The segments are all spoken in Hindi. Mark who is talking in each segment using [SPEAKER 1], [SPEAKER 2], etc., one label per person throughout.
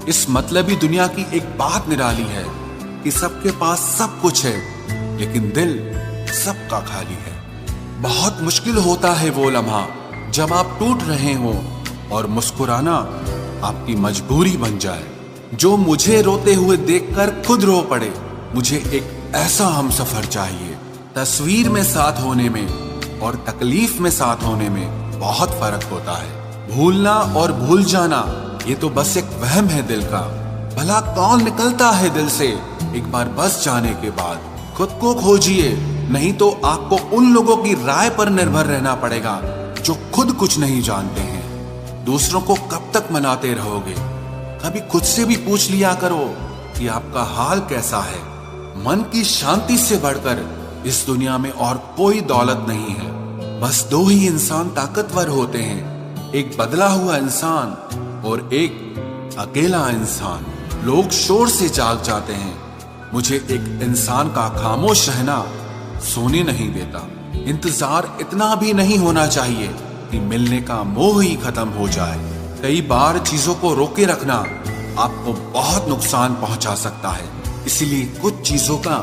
[SPEAKER 1] इस मतलबी दुनिया की एक बात निराली है कि सबके पास सब कुछ है, लेकिन दिल सबका खाली है। बहुत मुश्किल होता है वो लम्हा जब आप टूट रहे हो और मुस्कुराना आपकी मजबूरी बन जाए। जो मुझे रोते हुए देखकर खुद रो पड़े। मुझे एक ऐसा हमसफर चाहिए। तस्वीर में साथ होने में और तकलीफ में साथ होने में बहुत फर्क होता है। भूलना और भूल जाना ये तो बस एक वहम है दिल का। भला कौन निकलता है दिल से एक बार बस जाने के बाद। खुद को खोजिए, नहीं तो आपको उन लोगों की राय पर निर्भर रहना पड़ेगा जो खुद कुछ नहीं जानते हैं। दूसरों को कब तक मनाते रहोगे? कभी खुद से भी पूछ लिया करो कि आपका हाल कैसा है। मन की शांति से बढ़कर इस दुनिया में और कोई दौलत नहीं है। बस दो ही इंसान ताकतवर होते हैं, एक बदला हुआ इंसान और एक अकेला इंसान। लोग शोर से जाग जाते हैं, मुझे एक इंसान का खामोश रहना सोने नहीं देता। इंतजार इतना भी नहीं होना चाहिए कि मिलने का मोह ही खत्म हो जाए। कई बार चीजों को रोके रखना आपको बहुत नुकसान पहुंचा सकता है। इसीलिए कुछ चीजों का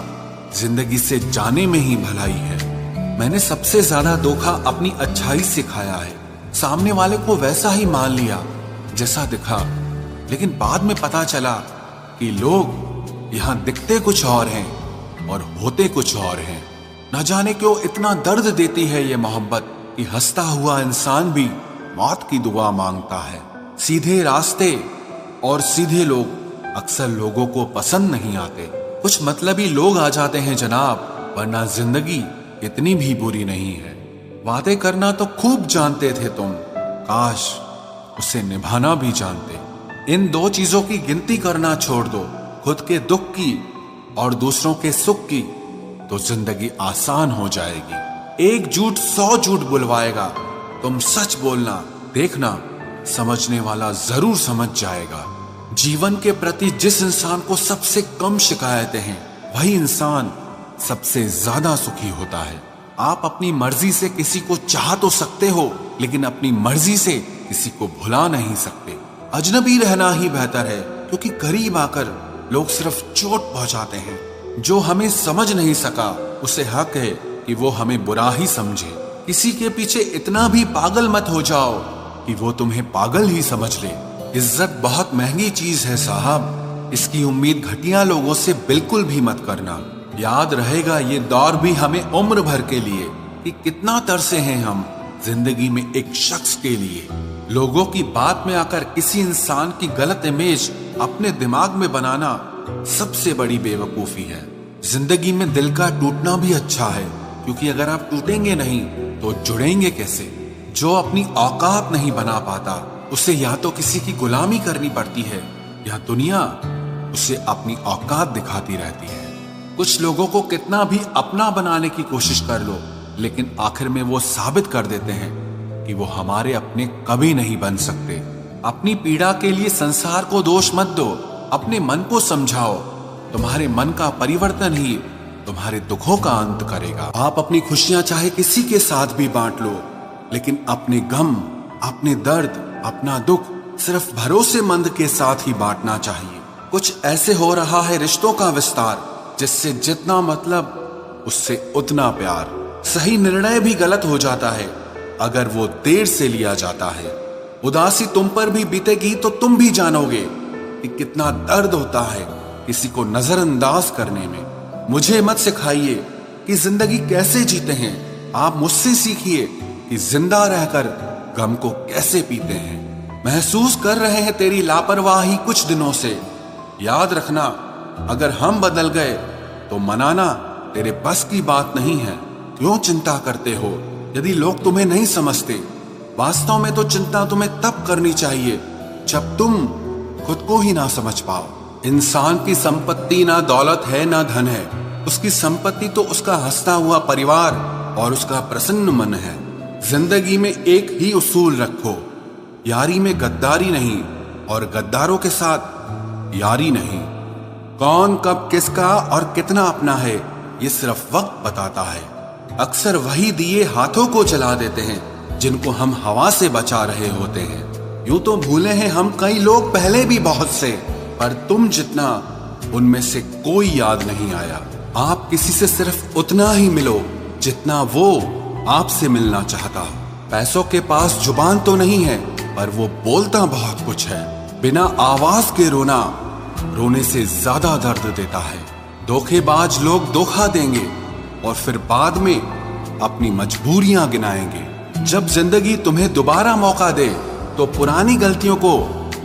[SPEAKER 1] जिंदगी से जाने में ही भलाई है। मैंने सबसे ज्यादा धोखा अपनी अच्छाई से खाया है। सामने वाले को वैसा ही मान लिया जैसा दिखा, लेकिन बाद में पता चला कि लोग यहाँ दिखते कुछ और हैं और होते कुछ और हैं। न जाने क्यों इतना दर्द देती है ये मोहब्बत कि हंसता हुआ इंसान भी मौत की दुआ मांगता है। सीधे रास्ते और सीधे लोग अक्सर लोगों को पसंद नहीं आते। कुछ मतलबी लोग आ जाते हैं जनाब, वरना जिंदगी इतनी भी बुरी नहीं है। वादे करना तो खूब जानते थे तुम, काश उसे निभाना भी जानते। इन दो चीजों की गिनती करना छोड़ दो, खुद के दुख की और दूसरों के सुख की, तो जिंदगी आसान हो जाएगी। एक झूठ 100 झूठ बुलवाएगा। तुम सच बोलना, देखना समझने वाला जरूर समझ जाएगा। जीवन के प्रति जिस इंसान को सबसे कम शिकायतें हैं, वही इंसान सबसे ज्यादा सुखी होता है। आप अपनी मर्जी से किसी को चाह तो सकते हो, लेकिन अपनी मर्जी से किसी को भुला नहीं सकते। अजनबी रहना ही बेहतर है, क्योंकि करीब आकर लोग सिर्फ चोट पहुंचाते हैं। जो हमें समझ नहीं सका उसे हक है कि वो हमें बुरा ही समझे। किसी के पीछे इतना भी पागल मत हो जाओ कि वो तुम्हें पागल ही समझ ले। इज्जत बहुत महंगी चीज है साहब, इसकी उम्मीद घटिया लोगों से बिल्कुल भी मत करना। याद रहेगा ये दौर भी हमें उम्र भर के लिए कि कितना तरसे हैं हम जिंदगी में एक शख्स के लिए। लोगों की बात में आकर किसी इंसान की गलत इमेज अपने दिमाग में बनाना सबसे बड़ी बेवकूफी है। जिंदगी में दिल का टूटना भी अच्छा है, क्योंकि अगर आप टूटेंगे नहीं तो जुड़ेंगे कैसे? जो अपनी औकात नहीं बना पाता उसे या तो किसी की गुलामी करनी पड़ती है, या दुनिया उसे अपनी औकात दिखाती रहती है। कुछ लोगों को कितना भी अपना बनाने की कोशिश कर लो, लेकिन आखिर में वो साबित कर देते हैं कि वो हमारे अपने कभी नहीं बन सकते। अपनी पीड़ा के लिए संसार को दोष मत दो, अपने मन को समझाओ। तुम्हारे मन का परिवर्तन ही तुम्हारे दुखों का अंत करेगा। आप अपनी खुशियां चाहे किसी के साथ भी बांट लो, लेकिन अपने गम, अपने दर्द, अपना दुख सिर्फ भरोसेमंद के साथ ही बांटना चाहिए। कुछ ऐसे हो रहा है रिश्तों का विस्तार, जिससे जितना मतलब उससे उतना प्यार। सही निर्णय भी गलत हो जाता है अगर वो देर से लिया जाता है। उदासी तुम पर भी बीतेगी तो तुम भी जानोगे कि कितना दर्द होता है किसी को नजरअंदाज करने में। मुझे मत सिखाइए कि जिंदगी कैसे जीते हैं, आप मुझसे सीखिए कि जिंदा रहकर गम को कैसे पीते हैं। महसूस कर रहे हैं तेरी लापरवाही कुछ दिनों से। याद रखना, अगर हम बदल गए तो मनाना तेरे बस की बात नहीं है। क्यों चिंता करते हो यदि लोग तुम्हें नहीं समझते? वास्तव में तो चिंता तुम्हें तब करनी चाहिए जब तुम खुद को ही ना समझ पाओ। इंसान की संपत्ति ना दौलत है ना धन है, उसकी संपत्ति तो उसका हंसता हुआ परिवार और उसका प्रसन्न मन है। जिंदगी में एक ही उसूल रखो, यारी में गद्दारी नहीं और गद्दारों के साथ यारी नहीं। कौन कब किसका और कितना अपना है ये सिर्फ वक्त बताता है। अक्सर वही दिए हाथों को जला देते हैं जिनको हम हवा से बचा रहे होते हैं। यूं तो भूले हैं हम कई लोग पहले भी बहुत से, पर तुम जितना उनमें से कोई याद नहीं आया। आप किसी से सिर्फ उतना ही मिलो जितना वो आपसे मिलना चाहता। पैसों के पास जुबान तो नहीं है, पर वो बोलता बहुत कुछ है। बिना आवाज के रोना रोने से ज्यादा दर्द देता है। धोखेबाज लोग धोखा देंगे और फिर बाद में अपनी मजबूरियां गिनाएंगे। जब जिंदगी तुम्हें दोबारा मौका दे तो पुरानी गलतियों को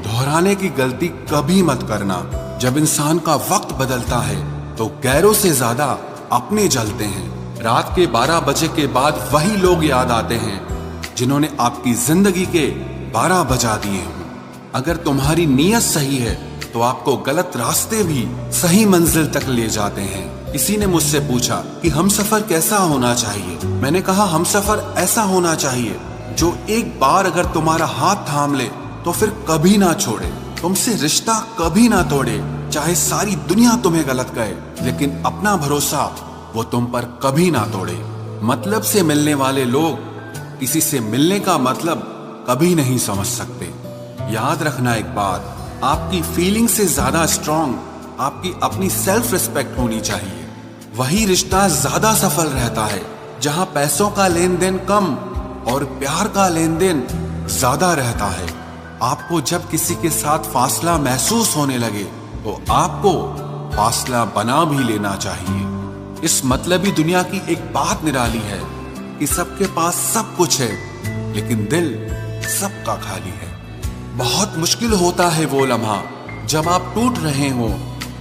[SPEAKER 1] दोहराने की गलती कभी मत करना। जब इंसान का वक्त बदलता है तो गैरों से ज्यादा अपने जलते हैं। रात के 12 बजे के बाद वही लोग याद आते हैं जिन्होंने आपकी जिंदगी के 12 बजा दिए हों। अगर तुम्हारी नीयत सही है तो आपको गलत रास्ते भी सही मंजिल तक ले जाते हैं। किसी ने मुझसे पूछा कि हमसफर कैसा होना चाहिए। मैंने कहा हमसफर ऐसा होना चाहिए जो एक बार अगर तुम्हारा हाथ थाम ले तो फिर कभी ना छोड़े, तुमसे रिश्ता कभी ना तोड़े। चाहे सारी दुनिया तुम्हें गलत कहे, लेकिन अपना भरोसा वो तुम पर कभी ना तोड़े। मतलब से मिलने वाले लोग किसी से मिलने का मतलब कभी नहीं समझ सकते। याद रखना एक बात, आपकी फीलिंग से ज्यादा स्ट्रांग आपकी अपनी सेल्फ रिस्पेक्ट होनी चाहिए। वही रिश्ता ज्यादा सफल रहता है जहां पैसों का लेन देन कम और प्यार का लेन देन ज्यादा रहता है। आपको जब किसी के साथ फासला महसूस होने लगे तो आपको फासला बना भी लेना चाहिए। इस मतलबी दुनिया की एक बात निराली है कि सबके पास सब कुछ है, लेकिन दिल सबका खाली है। बहुत मुश्किल होता है वो लम्हा जब आप टूट रहे हो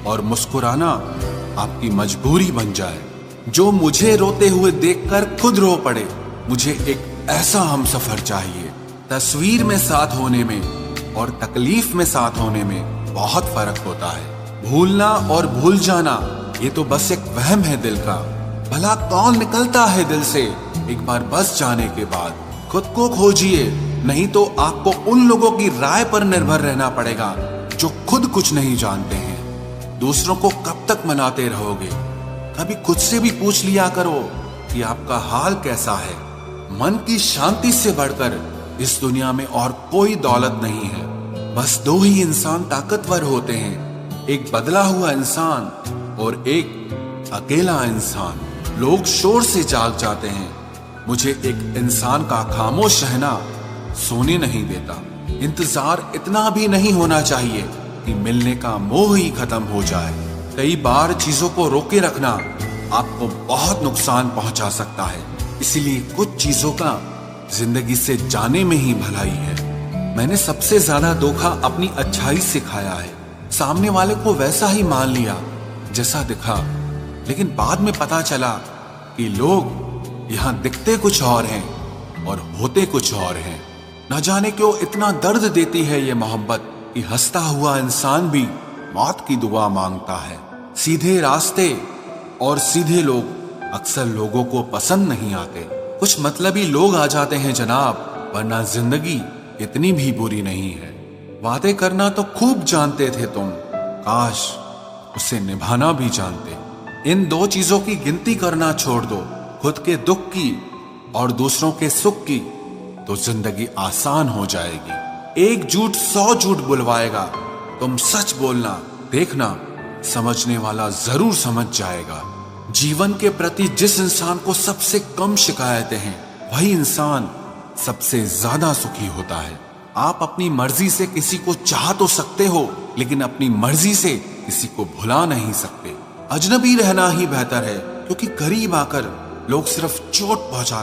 [SPEAKER 1] और मुस्कुराना आपकी मजबूरी बन जाए। जो मुझे रोते हुए देखकर खुद रो पड़े। मुझे एक ऐसा हमसफर चाहिए। तस्वीर में साथ होने में और तकलीफ में साथ होने में बहुत फर्क होता है। भूलना और भूल जाना ये तो बस एक वहम है दिल का। भला कौन निकलता है दिल से एक बार बस जाने के बाद। खुद को खोजिए, नहीं तो आपको उन लोगों की राय पर निर्भर रहना पड़ेगा जो खुद कुछ नहीं जानते हैं। दूसरों को कब तक मनाते रहोगे? कभी खुद से भी पूछ लिया करो कि आपका हाल कैसा है। मन की शांति से बढ़कर इस दुनिया में और कोई दौलत नहीं है। बस दो ही इंसान ताकतवर होते हैं, एक बदला हुआ इंसान और एक अकेला इंसान। लोग शोर से जाग जाते हैं, मुझे एक इंसान का खामोश रहना सोने नहीं देता। इंतजार इतना भी नहीं होना चाहिए कि मिलने का मोह ही खत्म हो जाए। कई बार चीजों को रोके रखना आपको बहुत नुकसान पहुंचा सकता है, इसीलिए कुछ चीजों का जिंदगी से जाने में ही भलाई है। मैंने सबसे ज्यादा धोखा अपनी अच्छाई से खाया है। सामने वाले को वैसा ही मान लिया जैसा दिखा, लेकिन बाद में पता चला कि लोग यहाँ दिखते कुछ और हैं और होते कुछ और हैं। न जाने क्यों इतना दर्द देती है ये मोहब्बत कि हंसता हुआ इंसान भी मौत की दुआ मांगता है। सीधे रास्ते और सीधे लोग अक्सर लोगों को पसंद नहीं आते। कुछ मतलबी लोग आ जाते हैं जनाब, वरना जिंदगी इतनी भी बुरी नहीं है। वादे करना तो खूब जानते थे तुम, काश उसे निभाना भी जानते। इन दो चीजों की गिनती करना छोड़ दो, खुद के दुख की और दूसरों के सुख की, तो जिंदगी आसान हो जाएगी। एक झूठ 100 झूठ बुलवाएगा, तुम सच बोलना, देखना समझने वाला जरूर समझ जाएगा। जीवन के प्रति जिस इंसान को सबसे कम शिकायतें हैं, वही इंसान सबसे ज्यादा सुखी होता है। आप अपनी मर्जी से किसी को चाह तो सकते हो, लेकिन अपनी मर्जी से किसी को भुला नहीं सकते। अजनबी रहना ही बेहतर है, क्योंकि करीब आकर लोग सिर्फ चोट पहुंचा